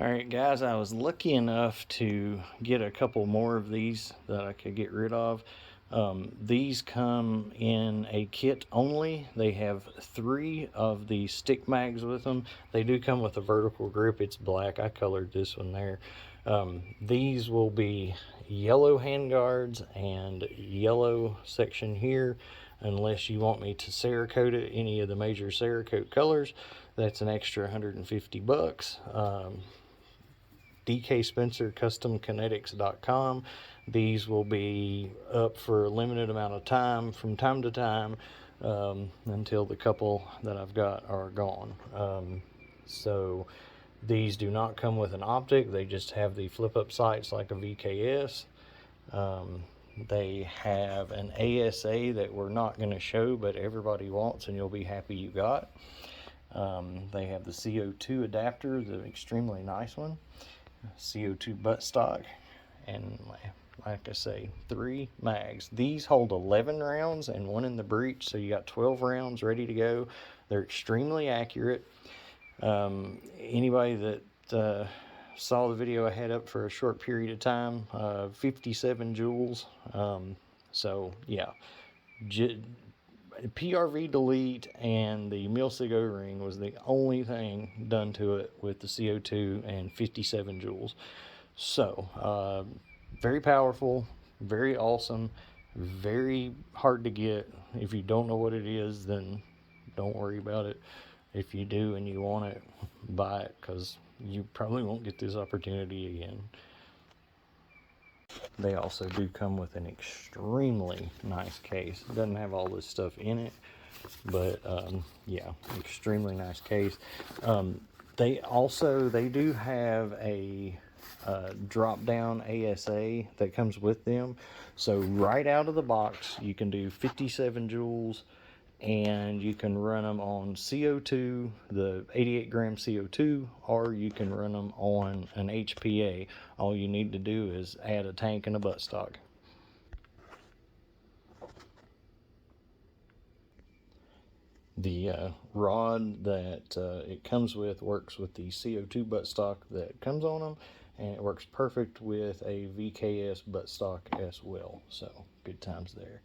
Alright guys, I was lucky enough to get a couple more of these that I could get rid of. These come in a kit only. They have 3 of the stick mags with them. They do come with a vertical grip. It's black. I colored this one there. These will be yellow handguards and yellow section here, unless you want me to Cerakote it any of the major Cerakote colors. That's an extra 150 bucks. DK Spencer CustomKinetics.com. These will be up for a limited amount of time from time to time, until the couple that I've got are gone. So these do not come with an optic. They just have the flip up sights like a VKS. They have an ASA that we're not going to show, but everybody wants, and you'll be happy you got. They have the CO2 adapter, the extremely nice one. CO2 buttstock, and like I say, 3 mags. These hold 11 rounds and 1 in the breech, so you got 12 rounds ready to go. They're extremely accurate. Anybody that saw the video I had up for a short period of time, 57 joules. So yeah, PRV delete and the Milsig O-ring was the only thing done to it with the CO2 and 57 joules. So very powerful, very awesome, very hard to get. If you don't know what it is, then don't worry about it. If you do and you want it, buy it, because you probably won't get this opportunity again. They also do come with an extremely nice case. It doesn't have all this stuff in it, but yeah, extremely nice case. They do have a drop down ASA that comes with them. So right out of the box, you can do 57 joules, and you can run them on CO2, the 88 gram CO2, or you can run them on an HPA. All you need to do is add a tank and a buttstock. The rod that it comes with works with the CO2 buttstock that comes on them, and it works perfect with a VKS buttstock as well. So good times there.